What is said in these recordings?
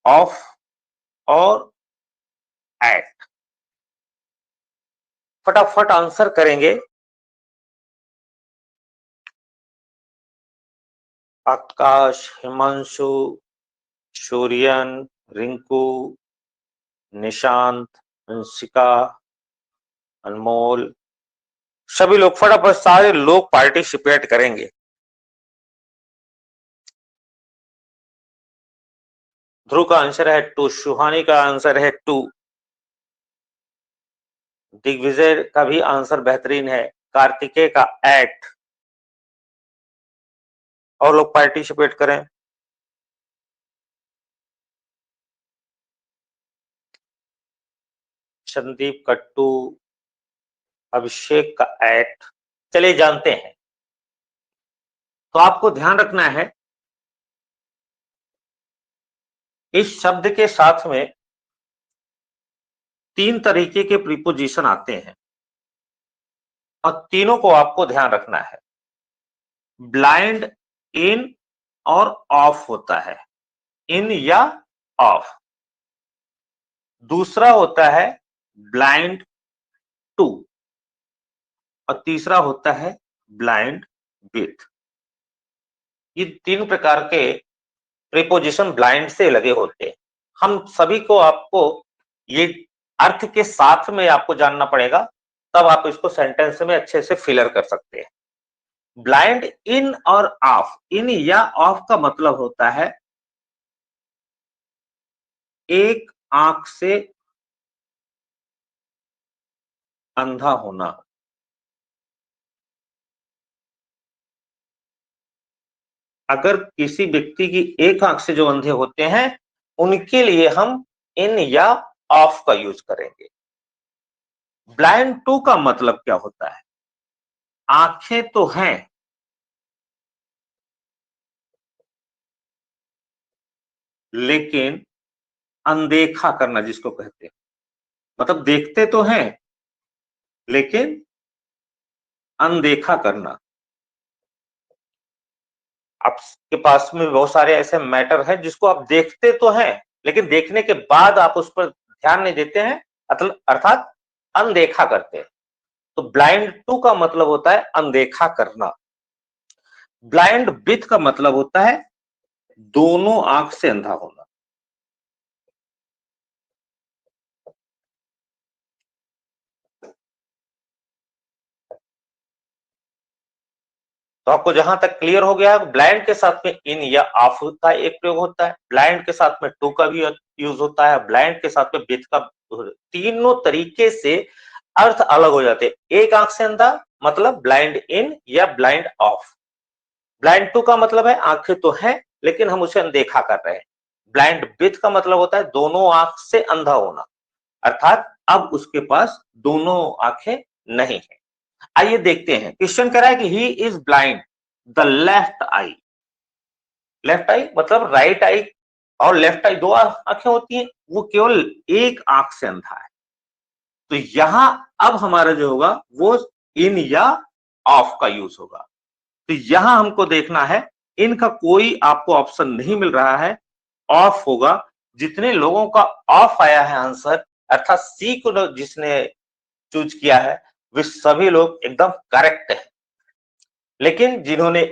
Of और eight. फटाफट answer करेंगे। आकाश, हिमांशु, शोरियन, रिंकू, निशांत, हंसिका, अनमोल, सभी लोग फटाफट, सारे लोग पार्टिसिपेट करेंगे। ध्रुव का आंसर है 2, सुहानी का आंसर है 2, दिग्विजय का भी आंसर बेहतरीन है, कार्तिकेय का 8। और लोग पार्टिसिपेट करें। संदीप का 2, अभिषेक का 8। चलिए जानते हैं। तो आपको ध्यान रखना है, इस शब्द के साथ में 3 तरीके के प्रीपोजिशन आते हैं और तीनों को आपको ध्यान रखना है। ब्लाइंड, इन और ऑफ होता है, इन या ऑफ। दूसरा होता है ब्लाइंड टू और तीसरा होता है ब्लाइंड विथ। ये 3 प्रकार के प्रीपोजिशन ब्लाइंड से लगे होते हैं। हम सभी को आपको ये अर्थ के साथ में आपको जानना पड़ेगा, तब आप इसको सेंटेंस में अच्छे से फिलर कर सकते हैं। ब्लाइंड इन और ऑफ, इन या ऑफ का मतलब होता है एक आंख से अंधा होना। अगर किसी व्यक्ति की एक आंख से जो अंधे होते हैं, उनके लिए हम इन या ऑफ का यूज करेंगे। ब्लाइंड टू का मतलब क्या होता है? आंखें तो हैं, लेकिन अनदेखा करना जिसको कहते हैं, मतलब देखते तो हैं लेकिन अनदेखा करना। आपके पास में बहुत सारे ऐसे मैटर हैं जिसको आप देखते तो हैं, लेकिन देखने के बाद आप उस पर ध्यान नहीं देते हैं, अर्थात अनदेखा करते हैं। तो ब्लाइंड टू का मतलब होता है अनदेखा करना। ब्लाइंड विथ का मतलब होता है दोनों आंख से अंधा होना। तो आपको जहां तक क्लियर हो गया है, ब्लाइंड के साथ में इन या ऑफ का एक प्रयोग होता है, ब्लाइंड के साथ में टू का भी यूज होता है, ब्लाइंड के साथ में विथ का। तीनों तरीके से अर्थ अलग हो जाते हैं। एक आंख से अंधा मतलब ब्लाइंड इन या ब्लाइंड ऑफ। ब्लाइंड टू का मतलब है आंखें तो है लेकिन हम उसे अनदेखा कर रहे हैं। ब्लाइंड विथ का मतलब होता है दोनों आंख से अंधा होना, अर्थात अब उसके पास दोनों आंखें नहीं है। आइए देखते हैं। क्वेश्चन कह रहा है कि he is blind the left eye. Left eye मतलब राइट आई और लेफ्ट आई दो आंखें होती हैं, वो केवल एक आंख से अंधा है। तो यहां अब हमारा जो होगा वो इन या ऑफ का यूज होगा। तो यहां हमको देखना है, इनका कोई आपको ऑप्शन नहीं मिल रहा है, ऑफ होगा। जितने लोगों का ऑफ आया है आंसर, अर्थात सी को जिसने चूज किया है, वे सभी लोग एकदम करेक्ट है। लेकिन जिन्होंने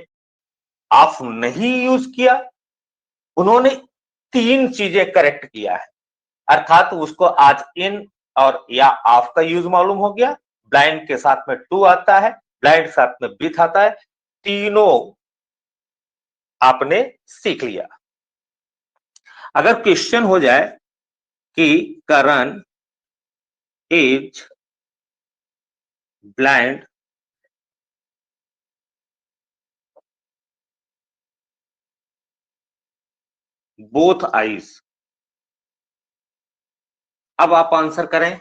ऑफ नहीं यूज किया, उन्होंने 3 चीजें करेक्ट किया है, अर्थात उसको आज इन और या ऑफ का यूज मालूम हो गया। ब्लाइंड के साथ में टू आता है, ब्लाइंड के साथ में विथ आता है, तीनों आपने सीख लिया। अगर क्वेश्चन हो जाए कि करण इज ब्लाइंड बोथ आईज, अब आप आंसर करें।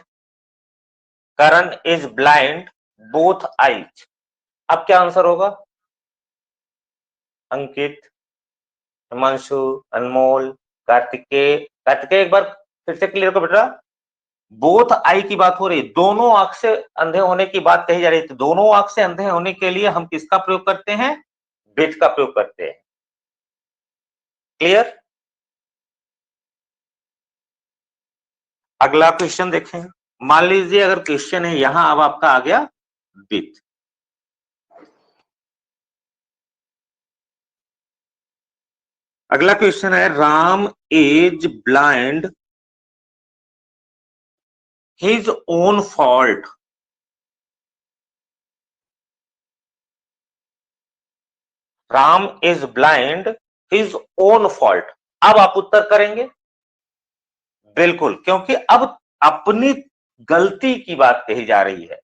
करण इज ब्लाइंड बोथ आईज, अब क्या आंसर होगा? अंकित, हिमांशु, अनमोल, कार्तिकेय। कार्तिकेय एक बार फिर से क्लियर कर बेटा। बोथ आई की बात हो रही है, दोनों आंख से अंधे होने की बात कही जा रही है। तो दोनों आंख से अंधे होने के लिए हम किसका प्रयोग करते हैं? विथ का प्रयोग करते हैं। क्लियर? अगला क्वेश्चन देखें। मान लीजिए अगर क्वेश्चन है यहां, अब आपका आ गया विथ। अगला क्वेश्चन है Ram is blind his own fault. Ram is blind his own fault. अब आप उत्तर करेंगे बिल्कुल, क्योंकि अब अपनी गलती की बात कही जा रही है,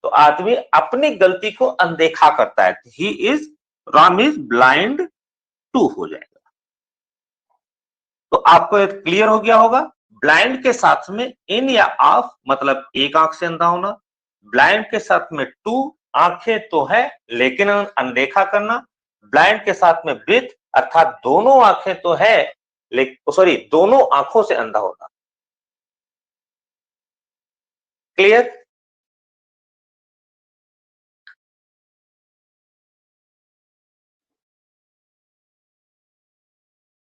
तो आदमी अपनी गलती को अनदेखा करता है। He is, Ram is blind to हो जाएगा। तो आपको क्लियर हो गया होगा। ब्लाइंड के साथ में इन या ऑफ मतलब एक आंख से अंधा होना, ब्लाइंड के साथ में टू आंखें तो है लेकिन अनदेखा करना, ब्लाइंड के साथ में विथ अर्थात दोनों आंखें तो है लेकिन सॉरी दोनों आंखों से अंधा होना। क्लियर?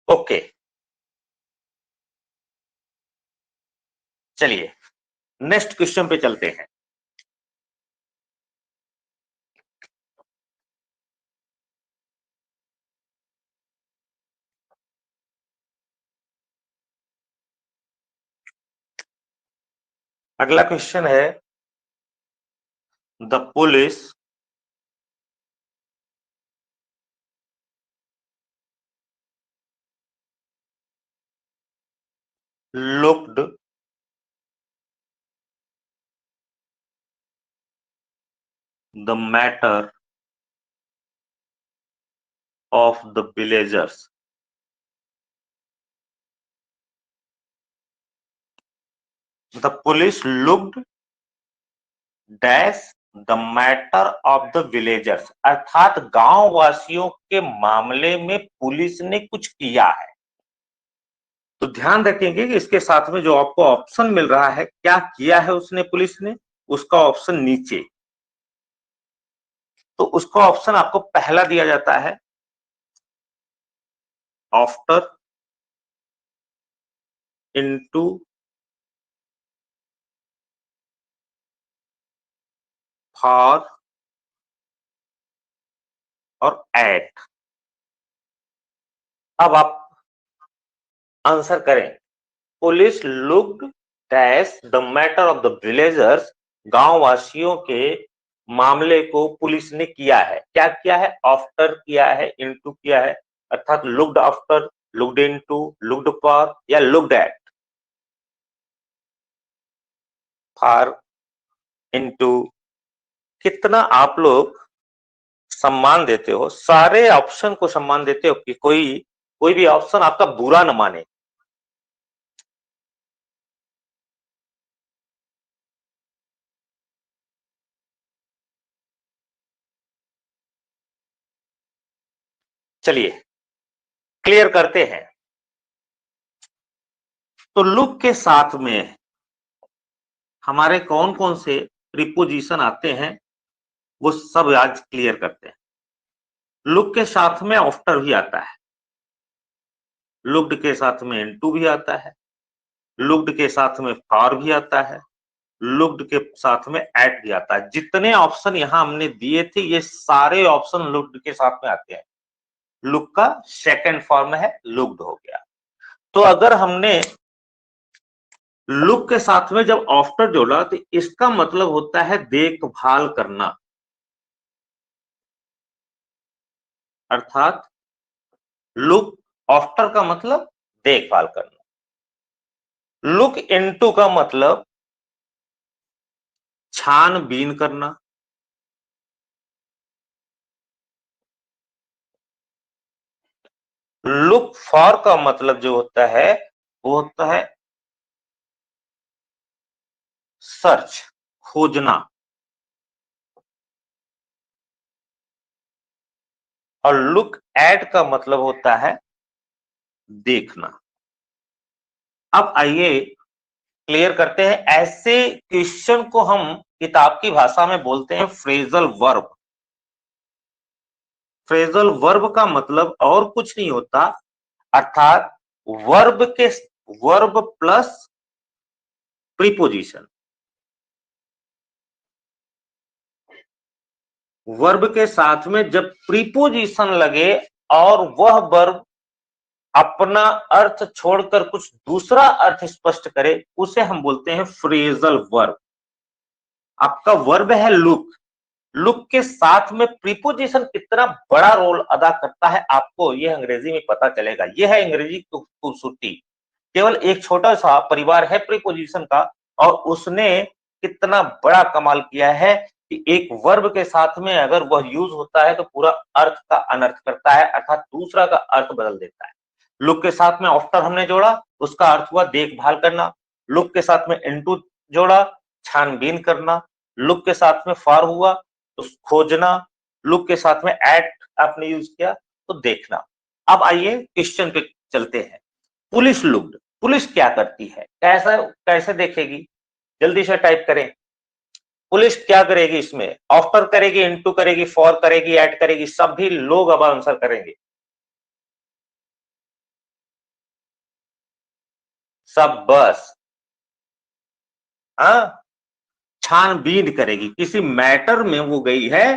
ओके, चलिए नेक्स्ट क्वेश्चन पे चलते हैं। अगला क्वेश्चन है the police looked the matter of the villagers. The police looked dash the matter of the villagers अर्थात गांव वासियों के मामले में पुलिस ने कुछ किया है। तो ध्यान रखेंगे कि इसके साथ में जो आपको ऑप्शन मिल रहा है, क्या किया है उसने पुलिस ने, उसका ऑप्शन नीचे। तो उसका ऑप्शन आपको पहला दिया जाता है आफ्टर, इनटू, फॉर और एट। अब आप आंसर करें। Police looked dash the matter of the villagers, गांव वासियों के मामले को पुलिस ने किया है। क्या किया है? आफ्टर किया है, इनटू किया है, अर्थात looked after, looked into, looked for या लुक्ड एट, फॉर, इनटू। कितना आप लोग सम्मान देते हो, सारे ऑप्शन को सम्मान देते हो कि कोई भी ऑप्शन आपका बुरा न माने। चलिए क्लियर करते हैं। तो लुक के साथ में हमारे कौन कौन से प्रीपोजिशन आते हैं वो सब आज क्लियर करते हैं। लुक के साथ में आफ्टर भी आता है, लुक्ड के साथ में इनटू भी आता है, लुक्ड के साथ में फॉर भी आता है, लुक्ड के साथ में एट भी आता है। जितने ऑप्शन यहां हमने दिए थे ये सारे ऑप्शन लुक्ड के साथ में आते हैं। लुक का सेकंड फॉर्म है लुक्ड हो गया। तो अगर हमने लुक के साथ में जब आफ्टर जोड़ा तो इसका मतलब होता है देखभाल करना, अर्थात लुक आफ्टर का मतलब देखभाल करना। लुक इनटू का मतलब छानबीन करना। लुक फॉर का मतलब जो होता है वो होता है सर्च, खोजना। और लुक एट का मतलब होता है देखना। अब आइए क्लियर करते हैं। ऐसे क्वेश्चन को हम किताब की भाषा में बोलते हैं फ्रेजल वर्ब। फ्रेजल वर्ब का मतलब और कुछ नहीं होता, अर्थात वर्ब प्लस प्रीपोजिशन, वर्ब के साथ में जब प्रीपोजिशन लगे और वह वर्ब अपना अर्थ छोड़कर कुछ दूसरा अर्थ स्पष्ट करे, उसे हम बोलते हैं फ्रेजल वर्ब। आपका वर्ब है लुक, लुक के साथ में प्रीपोजिशन कितना बड़ा रोल अदा करता है आपको यह अंग्रेजी में पता चलेगा। यह है अंग्रेजी की खूबसूरती। केवल एक छोटा सा परिवार है प्रीपोजिशन का और उसने कितना बड़ा कमाल किया है कि एक वर्ब के साथ में अगर वह यूज होता है तो पूरा अर्थ का अनर्थ करता है, अर्थात दूसरा का अर्थ बदल देता है। लुक के साथ में आफ्टर हमने जोड़ा, उसका अर्थ हुआ देखभाल करना। लुक के साथ में इनटू जोड़ा, छानबीन करना। लुक के साथ में फॉर हुआ तो खोजना। लुक के साथ में एट आपने यूज किया तो देखना। अब आइए क्वेश्चन पे चलते हैं। पुलिस लुक्ड, पुलिस क्या करती है, कैसा कैसे देखेगी, जल्दी से टाइप करें। पुलिस क्या करेगी, इसमें आफ्टर करेगी, इनटू करेगी, फॉर करेगी, एट करेगी, सभी लोग अब आंसर करेंगे। सब बस हाँ, छानबीन करेगी। किसी मैटर में वो गई है,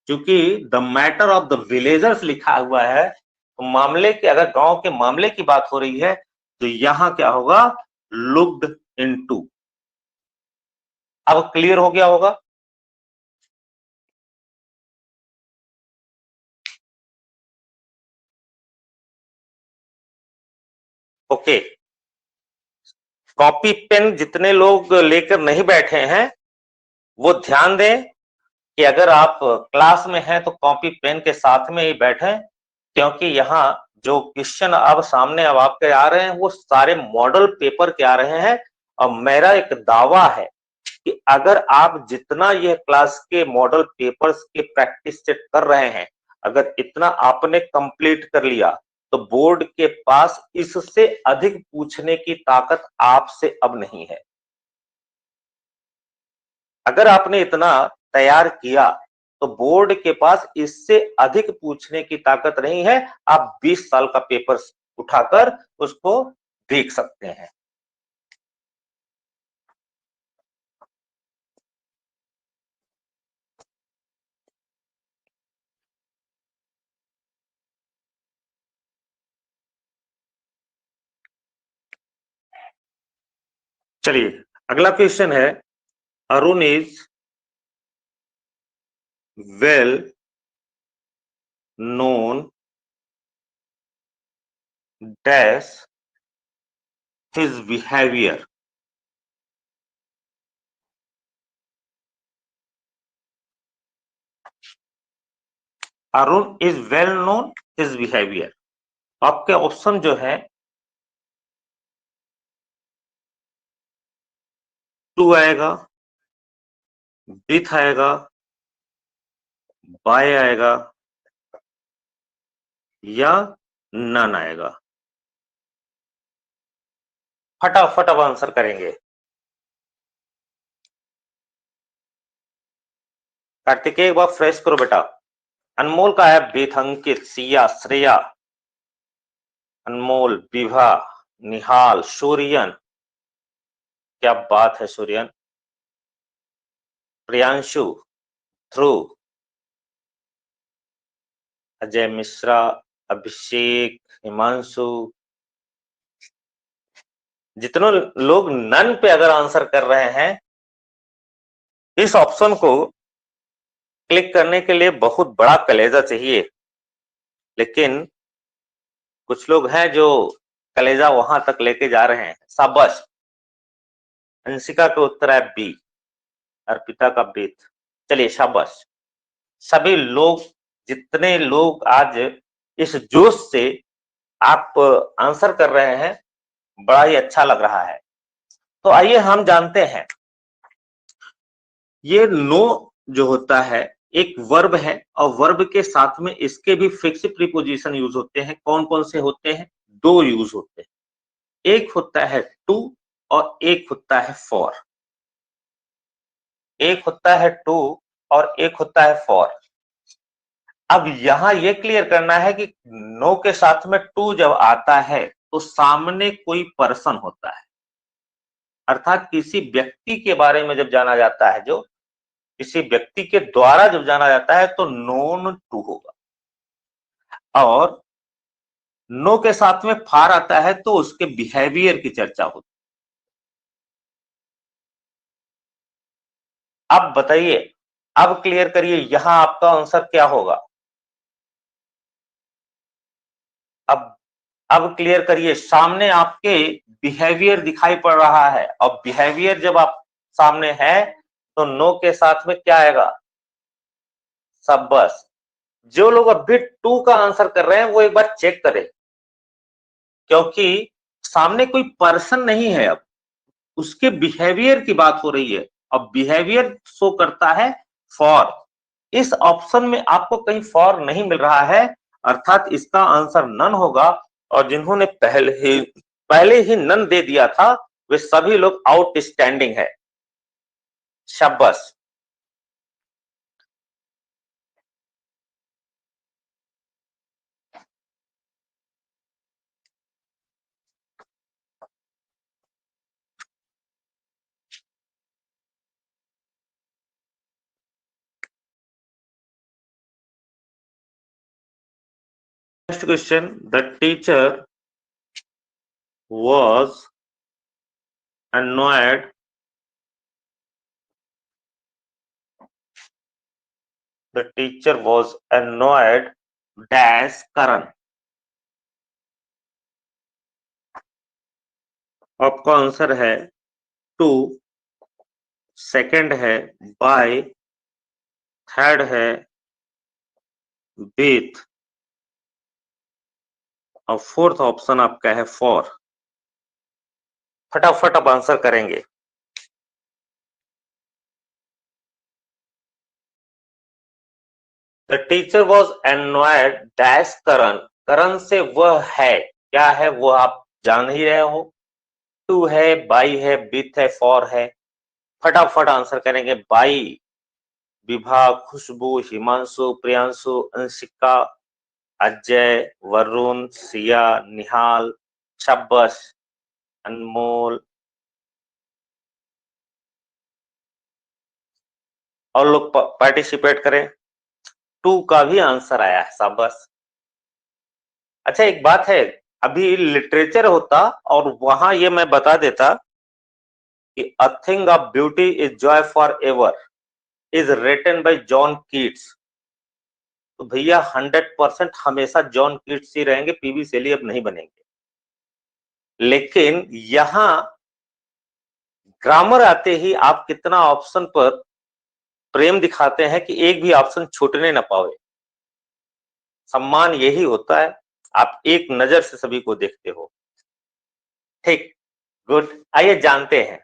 क्योंकि the matter of the villagers लिखा हुआ है, तो मामले के, अगर गांव के मामले की बात हो रही है तो यहां क्या होगा, लुक्ड इनटू। अब क्लियर हो गया होगा। ओके, कॉपी पेन जितने लोग लेकर नहीं बैठे हैं वो ध्यान दें कि अगर आप क्लास में हैं तो कॉपी पेन के साथ में ही बैठें, क्योंकि यहाँ जो क्वेश्चन अब सामने अब आपके आ रहे हैं वो सारे मॉडल पेपर के आ रहे हैं। और मेरा एक दावा है कि अगर आप जितना यह क्लास के मॉडल पेपर्स के प्रैक्टिस सेट कर रहे हैं, अगर इतना आपने कंप्लीट कर लिया तो बोर्ड के पास इससे अधिक पूछने की ताकत आपसे अब नहीं है। अगर आपने इतना तैयार किया तो बोर्ड के पास इससे अधिक पूछने की ताकत नहीं है। आप 20 साल का पेपर उठाकर उसको देख सकते हैं। चलिए अगला क्वेश्चन है, Arun is well known dash his behavior. Arun is well known his behaviour. आपके ऑप्शन जो है टू आएगा, विथ आएगा, बाय आएगा या नन आएगा। फटाफट अब आंसर करेंगे। कार्तिकेय एक बार फ्रेश करो बेटा। अनमोल का है विथ, अंकित, सिया, श्रेया, अनमोल, विभा, निहाल, सूर्यन, क्या बात है सूर्यन, प्रियांशु, ध्रुव, अजय मिश्रा, अभिषेक, हिमांशु। जितने लोग नन पे अगर आंसर कर रहे हैं, इस ऑप्शन को क्लिक करने के लिए बहुत बड़ा कलेजा चाहिए, लेकिन कुछ लोग हैं जो कलेजा वहां तक लेके जा रहे हैं। शाबाश। अंशिका का उत्तर है बी, अर्पिता का बीथ। चलिए शाबाश। सभी लोग, जितने लोग आज इस जोश से आप आंसर कर रहे हैं, बड़ा ही अच्छा लग रहा है। तो आइए हम जानते हैं, ये नो जो होता है एक वर्ब है और वर्ब के साथ में इसके भी फिक्स प्रीपोजिशन यूज होते हैं। कौन कौन से होते हैं, दो यूज होते हैं। एक होता है टू और एक होता है फॉर। एक होता है टू और एक होता है फॉर। अब यहां ये क्लियर करना है कि नो के साथ में टू जब आता है तो सामने कोई पर्सन होता है। अर्थात किसी व्यक्ति के बारे में जब जाना जाता है, जो किसी व्यक्ति के द्वारा जब जाना जाता है तो नोन टू होगा। और नो के साथ में फार आता है तो उसके बिहेवियर की चर्चा होती है। अब बताइए, अब क्लियर करिए, यहां आपका आंसर क्या होगा? अब क्लियर करिए, सामने आपके बिहेवियर दिखाई पड़ रहा है, और बिहेवियर जब आप सामने है तो नो के साथ में क्या आएगा? शाबाश। जो लोग अभी टू का आंसर कर रहे हैं वो एक बार चेक करें, क्योंकि सामने कोई पर्सन नहीं है, अब उसके बिहेवियर की बात हो रही है, अब बिहेवियर शो करता है फॉर। इस ऑप्शन में आपको कहीं फॉर नहीं मिल रहा है, अर्थात इसका आंसर नन होगा। और जिन्होंने पहले ही नन दे दिया था वे सभी लोग आउटस्टैंडिंग है। शाबाश। Next question, the teacher was annoyed dash Karan। आपका आंसर है टू, सेकंड है बाय, थर्ड है विथ, और फोर्थ ऑप्शन आपका है फॉर। फटाफट आप आंसर करेंगे। The teacher was annoyed dash Karan. Karan से वह है, क्या है वो आप जान ही रहे हो। टू है, बाई है, विथ है, फॉर है। फटाफट आंसर करेंगे। बाई विभा, खुशबू, हिमांशु, प्रियांशु, अंशिका, अजय, वरुण, सिया, निहाल, शाबाश, अनमोल, और लोग पार्टिसिपेट करें। टू का भी आंसर आया है, शाबाश। अच्छा एक बात है, अभी लिटरेचर होता और वहां ये मैं बता देता कि a thing of beauty is joy for ever is written by John Keats, तो भैया 100% हमेशा जॉन कीट्स ही रहेंगे, पीवी शेली अब नहीं बनेंगे। लेकिन यहां ग्रामर आते ही आप कितना ऑप्शन पर प्रेम दिखाते हैं कि एक भी ऑप्शन छूटने ना पावे। सम्मान यही होता है, आप एक नजर से सभी को देखते हो। ठीक, गुड। आइए जानते हैं।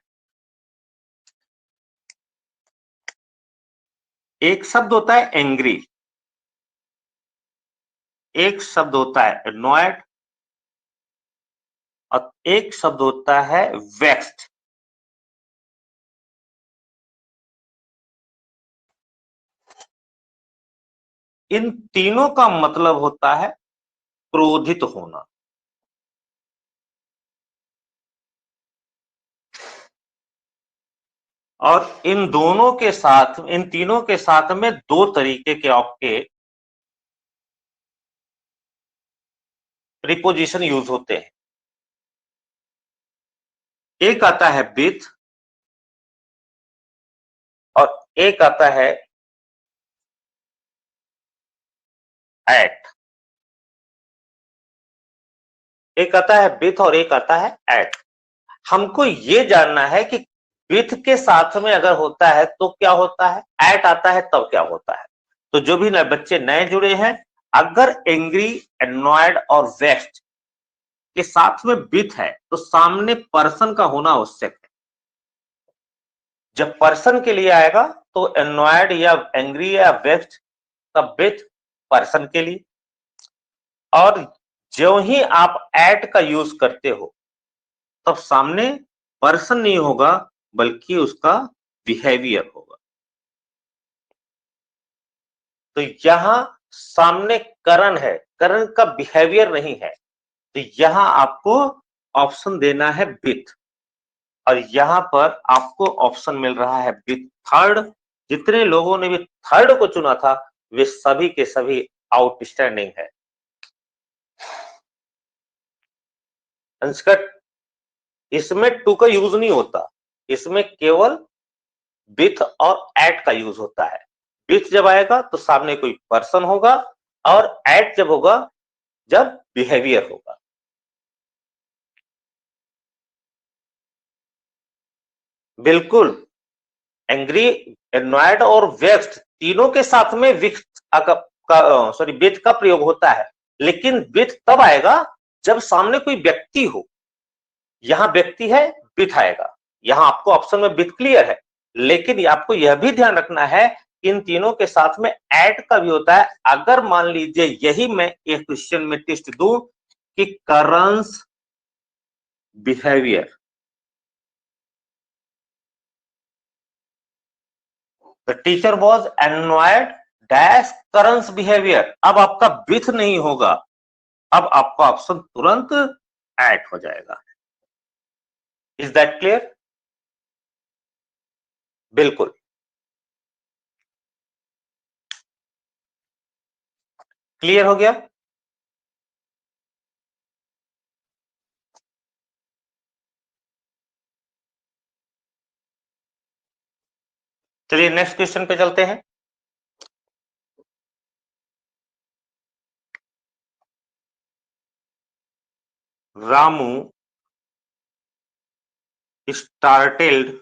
एक शब्द होता है एंग्री, एक शब्द होता है एनॉयड, और एक शब्द होता है वेक्स्ड। इन तीनों का मतलब होता है क्रोधित होना। और इन दोनों के साथ, इन तीनों के साथ में दो तरीके के आपके प्रीपोजिशन यूज होते हैं। एक आता है विथ, और एक आता है एट। एक आता है विथ और एक आता है एट। हमको ये जानना है कि विथ के साथ में अगर होता है तो क्या होता है, एट आता है तब क्या होता है। तो जो भी बच्चे नए जुड़े हैं, अगर एंग्री, एनॉयड और वेक्स्ड के साथ में विथ है तो सामने पर्सन का होना आवश्यक है। जब पर्सन के लिए आएगा तो एनॉयड या एंग्री या वेक्स्ड का विथ पर्सन के लिए, और जो ही आप एट का यूज करते हो तब सामने पर्सन नहीं होगा बल्कि उसका बिहेवियर होगा। तो यहां सामने करण है, करण का बिहेवियर नहीं है, तो यहां आपको ऑप्शन देना है विथ। और यहाँ पर आपको ऑप्शन मिल रहा है विथ थर्ड। जितने लोगों ने भी थर्ड को चुना था वे सभी के सभी आउटस्टैंडिंग है। इसमें टू का यूज नहीं होता, इसमें केवल विथ और एट का यूज होता है। विथ जब आएगा तो सामने कोई पर्सन होगा, और एट जब होगा जब बिहेवियर होगा। बिल्कुल, एंग्री, एनॉयड और वेक्स्ड तीनों के साथ में विथ का प्रयोग होता है, लेकिन विथ तब आएगा जब सामने कोई व्यक्ति हो। यहां व्यक्ति है, विथ आएगा। यहां आपको ऑप्शन में विथ क्लियर है, लेकिन आपको यह भी ध्यान रखना है इन तीनों के साथ में एट का भी होता है। अगर मान लीजिए यही मैं एक क्वेश्चन में टेस्ट दूं कि करंस behaviour, the teacher was annoyed dash करंस behaviour, अब आपका विथ नहीं होगा, अब आपका ऑप्शन तुरंत एट हो जाएगा। Is that clear? बिल्कुल क्लियर हो गया। चलिए नेक्स्ट क्वेश्चन पे चलते हैं। Ramu startled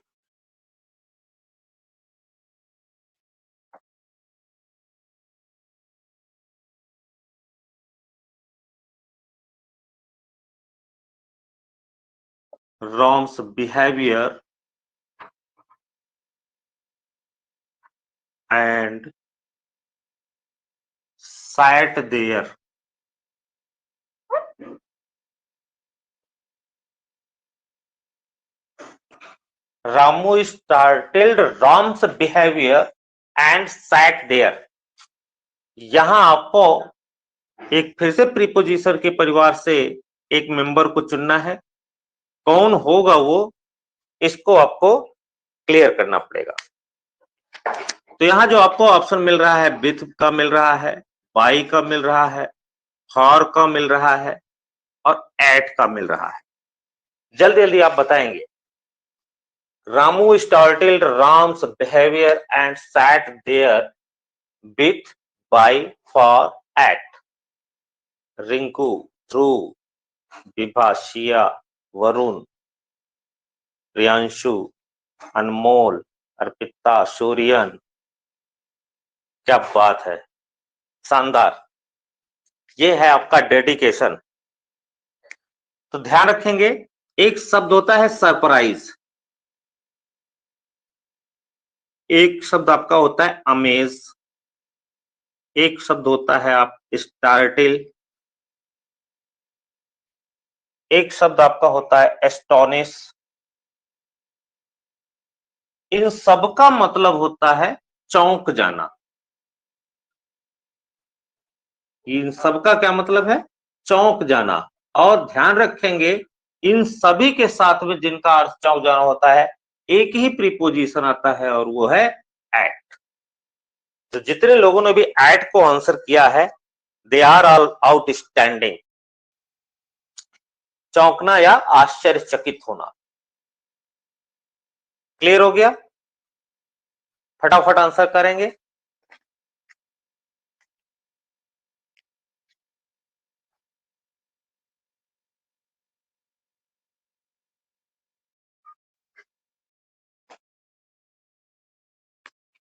Ram's behavior and sat there. Ramu startled Ram's behavior and sat there. यहां आपको एक फिर से प्रीपोजिशन के परिवार से एक मेंबर को चुनना है। कौन होगा वो, इसको आपको क्लियर करना पड़ेगा। तो यहां जो आपको ऑप्शन मिल रहा है विथ का मिल रहा है, बाई का मिल रहा है, फॉर का मिल रहा है और एट का मिल रहा है। जल्दी जल्दी आप बताएंगे। Ramu startled Ram's behavior and sat there with, by, for, at. Rinku, ध्रुव, विभा, शिया, वरुण, प्रियांशु, अनमोल, अर्पिता, सूर्यन। क्या बात है, शानदार। ये है आपका डेडिकेशन। तो ध्यान रखेंगे, एक शब्द होता है सरप्राइज, एक शब्द आपका होता है अमेज, एक शब्द होता है आप स्टार्टिल, एक शब्द आपका होता है एस्टोनिश। इन सबका मतलब होता है चौंक जाना। इन सबका क्या मतलब है? चौंक जाना। और ध्यान रखेंगे इन सभी के साथ में जिनका अर्थ चौंक जाना होता है, एक ही प्रीपोजिशन आता है और वो है एट। तो जितने लोगों ने भी एट को आंसर किया है, दे आर ऑल आउटस्टैंडिंग। चौंकना या आश्चर्यचकित होना। क्लियर हो गया? फटाफट आंसर करेंगे।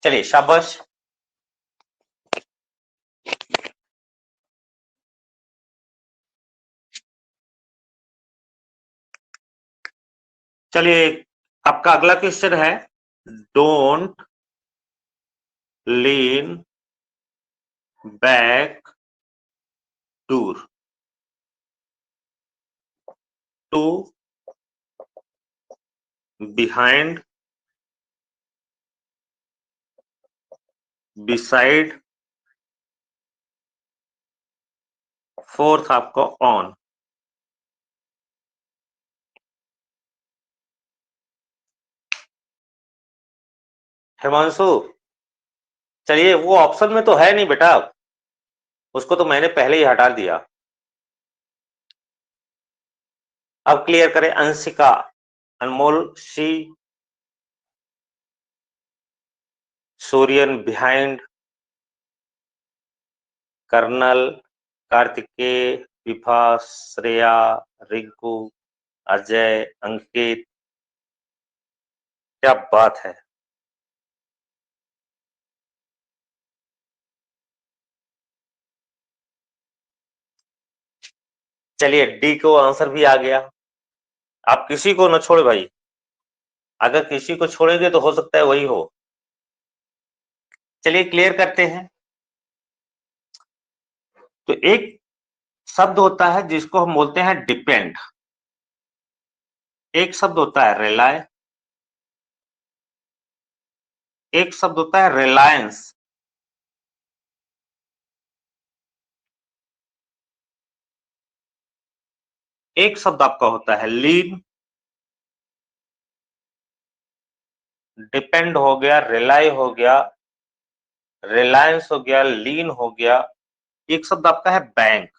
चलिए शाबाश। चलिए आपका अगला क्वेश्चन है, don't lean back tour to behind beside, fourth आपको ऑन। हिमांशु, चलिए वो ऑप्शन में तो है नहीं बेटा, उसको तो मैंने पहले ही हटा दिया। अब क्लियर करें। अंशिका, अनमोल, सी, सूर्यन, बिहाइंड, कर्नल, कार्तिकेय, विभा, श्रेया, रिंकू, अजय, अंकित। क्या बात है। चलिए डी को आंसर भी आ गया। आप किसी को न छोड़े भाई, अगर किसी को छोड़ेंगे तो हो सकता है वही हो। चलिए क्लियर करते हैं। तो एक शब्द होता है जिसको हम बोलते हैं डिपेंड, एक शब्द होता है रिलाय, एक शब्द होता है रिलायंस, एक शब्द आपका होता है लीन। डिपेंड हो गया, रिलाय हो गया, रिलायंस हो गया, लीन हो गया, एक शब्द आपका है बैंक।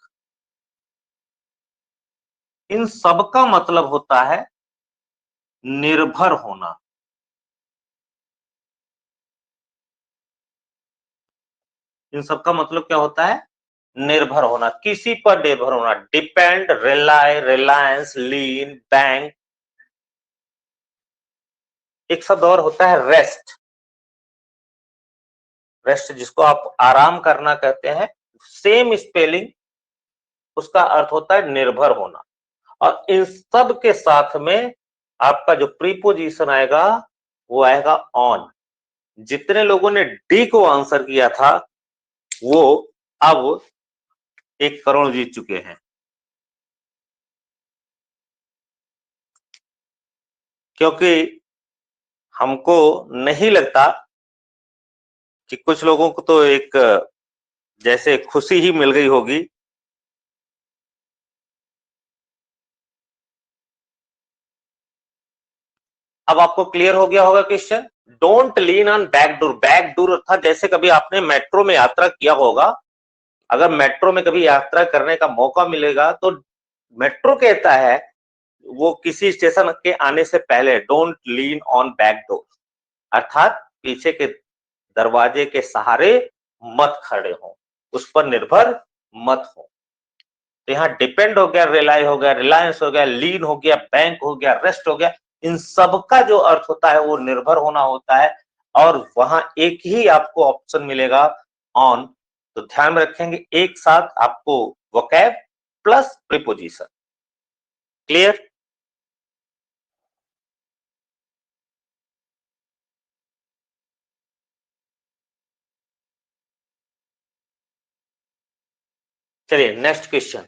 इन सब का मतलब होता है निर्भर होना। इन सब का मतलब क्या होता है? निर्भर होना, किसी पर निर्भर होना। डिपेंड, रिलाय, रिलायंस, लीन, बैंक। एक शब्द और होता है रेस्ट, रेस्ट जिसको आप आराम करना कहते हैं, सेम स्पेलिंग, उसका अर्थ होता है निर्भर होना। और इन सब के साथ में आपका जो प्रीपोजिशन आएगा वो आएगा ऑन। जितने लोगों ने डी को आंसर किया था वो अब 1 करोड़ जीत चुके हैं। क्योंकि हमको नहीं लगता कि कुछ लोगों को तो एक जैसे खुशी ही मिल गई होगी। अब आपको क्लियर हो गया होगा question. Don't lean on back door, back door अर्थात जैसे कभी आपने मेट्रो में यात्रा किया होगा, अगर मेट्रो में कभी यात्रा करने का मौका मिलेगा तो मेट्रो कहता है वो किसी स्टेशन के आने से पहले don't lean on back door, अर्थात पीछे के दरवाजे के सहारे मत खड़े हो, उस पर निर्भर मत हो। तो यहाँ डिपेंड हो गया, रिलाय हो गया, रिलायंस हो गया, लीन हो गया, बैंक हो गया, रेस्ट हो गया, इन सब का जो अर्थ होता है वो निर्भर होना होता है। और वहां एक ही आपको ऑप्शन मिलेगा ऑन। तो ध्यान में रखेंगे एक साथ आपको वोकैब प्लस प्रीपोजिशन। क्लियर? चलिए next question.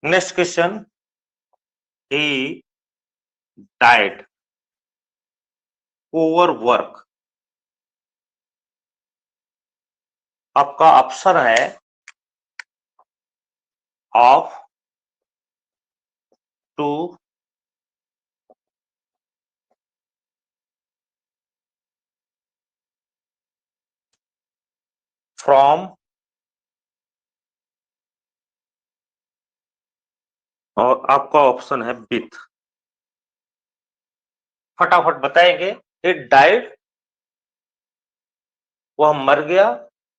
Next question, he died over work. आपका ऑप्शन है ऑफ, टू, फ्रॉम, और आपका ऑप्शन है विथ। फटाफट बताएंगे। इट डाइड, वह मर गया,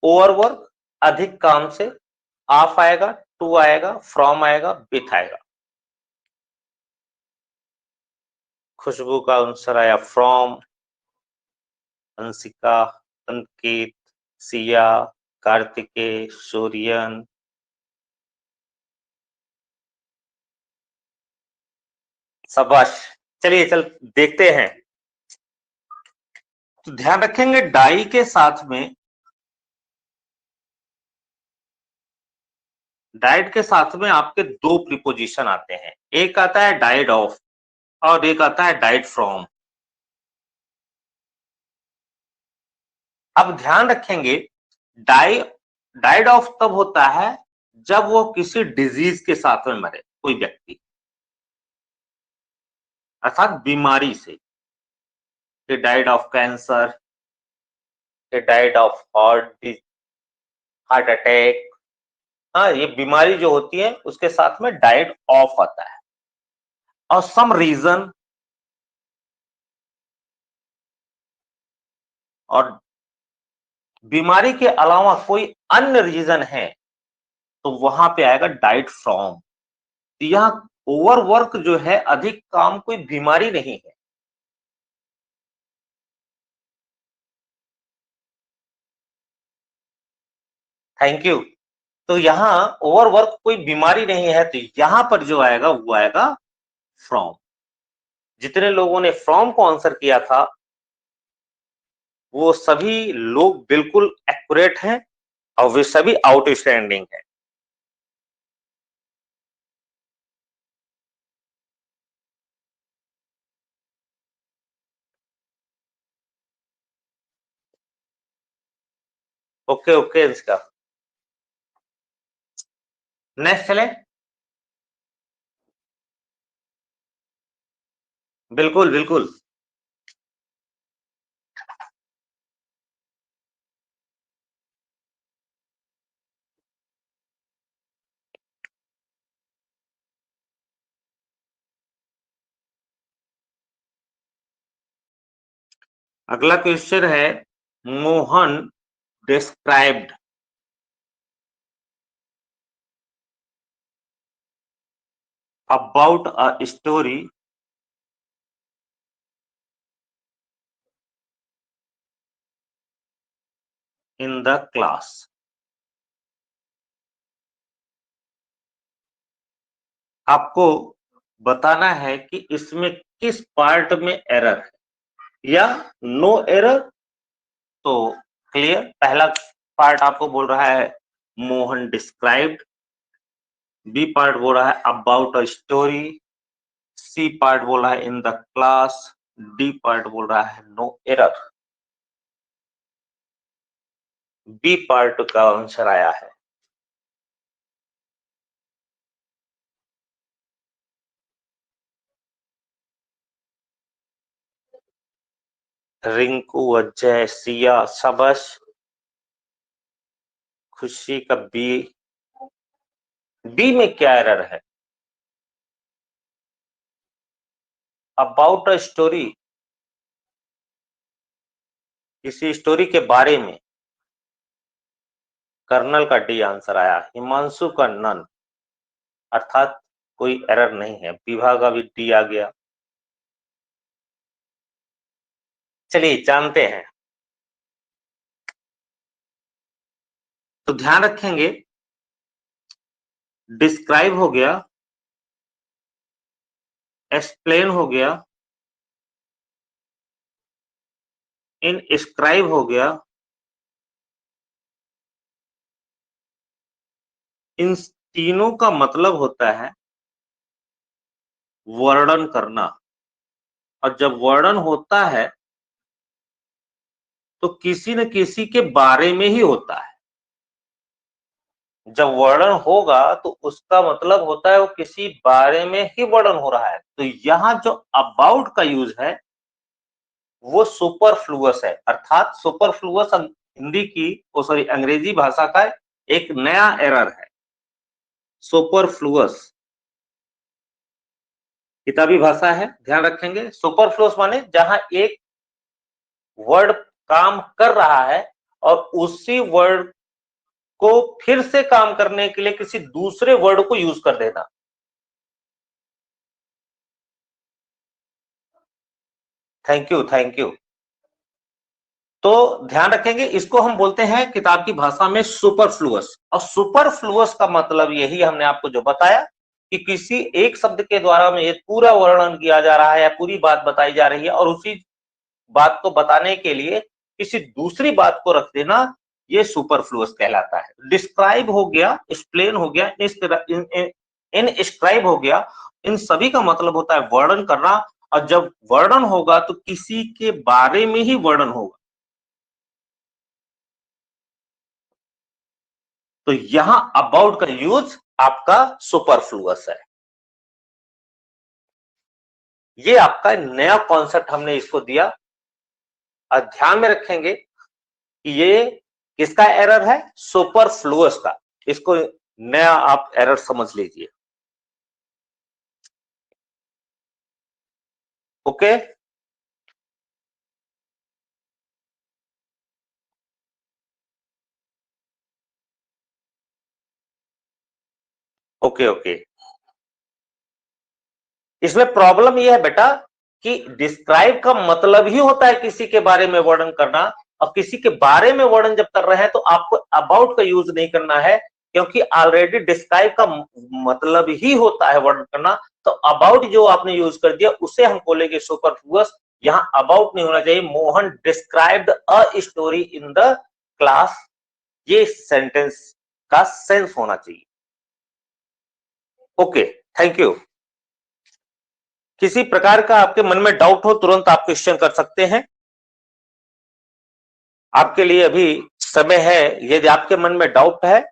ओवरवर्क, अधिक काम से, ऑफ आएगा, टू आएगा, फ्रॉम आएगा, विथ आएगा। खुशबू का आंसर आया फ्रॉम, अंशिका, अंकित, सिया, कार्तिकेय, सूर्यन। शाबाश। चलिए चल देखते हैं। तो ध्यान रखेंगे डाई के साथ में, डाइड के साथ में आपके दो प्रीपोजिशन आते हैं, एक आता है डाइड ऑफ और एक आता है डाइड फ्रॉम। अब ध्यान रखेंगे, डाइड ऑफ तब होता है जब वो किसी डिजीज के साथ में मरे, कोई व्यक्ति, अर्थात बीमारी से। he died of cancer, he died of heart attack. हाँ, ये बीमारी जो होती है उसके साथ में डाइड ऑफ आता है। और सम रीजन, और बीमारी के अलावा कोई अन्य रीजन है तो वहां पे आएगा डाइड फ्रॉम। यह ओवरवर्क जो है, अधिक काम, कोई बीमारी नहीं है। Thank you. तो यहां ओवरवर्क कोई बीमारी नहीं है, तो यहां पर जो आएगा वो आएगा फ्रॉम। जितने लोगों ने फ्रॉम को आंसर किया था वो सभी लोग बिल्कुल एक्यूरेट हैं और वे सभी आउटस्टैंडिंग है। ओके ओके, इसका नेक्स्ट चले। बिल्कुल बिल्कुल। अगला क्वेश्चन है, Mohan described about a story in the class. आपको बताना है कि इसमें किस पार्ट में एरर है या नो एरर। तो क्लियर, पहला पार्ट आपको बोल रहा है मोहन डिस्क्राइब्ड, बी पार्ट बोल रहा है about a story, C part बोल रहा है in the class, D part बोल रहा है नो एरर। बी पार्ट का आंसर आया है। रिंकू, अजय, सिया, सबस, खुशी का बी। बी में क्या एरर है? अबाउट अ स्टोरी, किसी स्टोरी के बारे में। कर्नल का डी आंसर आया, हिमांशु का नन, अर्थात कोई एरर नहीं है। विभा का भी डी आ गया। चलिए जानते हैं। तो ध्यान रखेंगे, डिस्क्राइब हो गया, एक्सप्लेन हो गया, इनस्क्राइब हो गया। इन तीनों का मतलब होता है वर्णन करना। और जब वर्णन होता है तो किसी न किसी के बारे में ही होता है। जब वर्णन होगा तो उसका मतलब होता है वो किसी बारे में ही वर्णन हो रहा है। तो यहाँ जो अबाउट का यूज है वो सुपरफ्लुअस है, अर्थात सुपरफ्लुअस हिंदी की, सॉरी, अंग्रेजी भाषा का एक नया एरर है। सुपरफ्लुअस किताबी भाषा है, ध्यान रखेंगे। सुपरफ्लुअस माने जहां एक वर्ड काम कर रहा है और उसी वर्ड को फिर से काम करने के लिए किसी दूसरे वर्ड को यूज कर देना। Thank you, thank you. तो ध्यान रखेंगे, इसको हम बोलते हैं किताब की भाषा में सुपरफ्लुअस। और सुपरफ्लुअस का मतलब यही हमने आपको जो बताया कि किसी एक शब्द के द्वारा में ये पूरा वर्णन किया जा रहा है या पूरी बात बताई जा रही है और उसी बात को बताने के लिए किसी दूसरी बात को रख देना, ये सुपरफ्लुअस कहलाता है। डिस्क्राइब हो गया, एक्सप्लेन हो गया, इनस्क्राइब हो गया, इन सभी का मतलब होता है वर्णन करना। और जब वर्णन होगा तो किसी के बारे में ही वर्णन होगा। तो यहां अबाउट का यूज आपका सुपरफ्लुअस है। ये आपका नया कॉन्सेप्ट हमने इसको दिया। और ध्यान में रखेंगे कि ये किसका एरर है? सुपरफ्लुअस का। इसको नया आप एरर समझ लीजिए। Okay, okay, okay. इसमें प्रॉब्लम यह है बेटा कि डिस्क्राइब का मतलब ही होता है किसी के बारे में वर्णन करना, और किसी के बारे में वर्णन जब कर रहे हैं तो आपको अबाउट का यूज नहीं करना है, क्योंकि ऑलरेडी डिस्क्राइब का मतलब ही होता है वर्णन करना। तो अबाउट जो आपने यूज कर दिया उसे हम बोलेंगे सुपरफ्लुअस। यहां अबाउट नहीं होना चाहिए। Mohan described a story in the class, ये सेंटेंस का सेंस होना चाहिए। Okay, thank you. किसी प्रकार का आपके मन में डाउट हो तुरंत आप क्वेश्चन कर सकते हैं। आपके लिए अभी समय है, यदि आपके मन में डाउट है।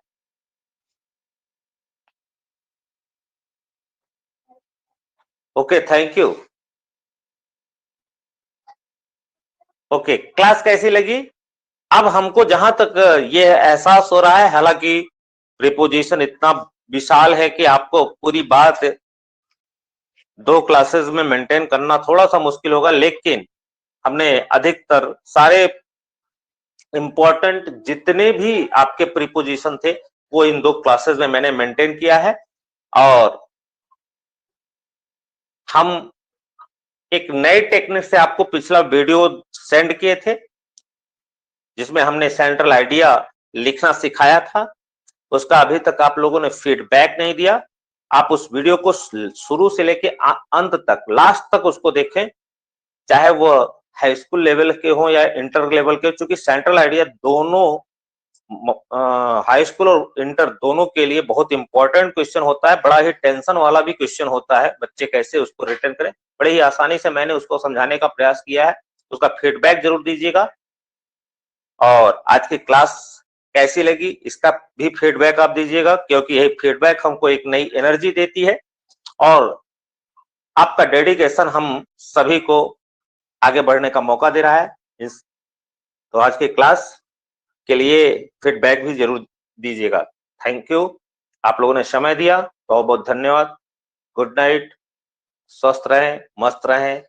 Okay, thank you. Okay, class कैसी लगी? अब हमको जहां तक ये एहसास हो रहा है, हालांकि प्रीपोजिशन इतना विशाल है कि आपको पूरी बात 2 क्लासेस में मेंटेन करना थोड़ा सा मुश्किल होगा, लेकिन हमने अधिकतर सारे इंपॉर्टेंट जितने भी आपके प्रीपोजिशन थे वो इन 2 क्लासेस में मैंने मेंटेन किया है। और हम एक नए टेक्निक से आपको पिछला वीडियो सेंड किए थे, जिसमें हमने सेंट्रल आइडिया लिखना सिखाया था। उसका अभी तक आप लोगों ने फीडबैक नहीं दिया। आप उस वीडियो को शुरू से लेके अंत तक, लास्ट तक उसको देखें, चाहे वो हाई स्कूल लेवल के हो या इंटर लेवल के, क्योंकि सेंट्रल आइडिया दोनों हाई स्कूल और इंटर दोनों के लिए बहुत इंपॉर्टेंट क्वेश्चन होता है। बड़ा ही टेंशन वाला भी क्वेश्चन होता है, बच्चे कैसे उसको रिटर्न करें। बड़े ही आसानी से मैंने उसको समझाने का प्रयास किया है। उसका फीडबैक जरूर दीजिएगा। और आज की क्लास कैसी लगी इसका भी फीडबैक आप दीजिएगा, क्योंकि यही फीडबैक हमको एक नई एनर्जी देती है और आपका डेडिकेशन हम सभी को आगे बढ़ने का मौका दे रहा है। तो आज की क्लास के लिए फीडबैक भी जरूर दीजिएगा। थैंक यू, आप लोगों ने समय दिया, बहुत बहुत धन्यवाद। गुड नाइट, स्वस्थ रहें, मस्त रहें।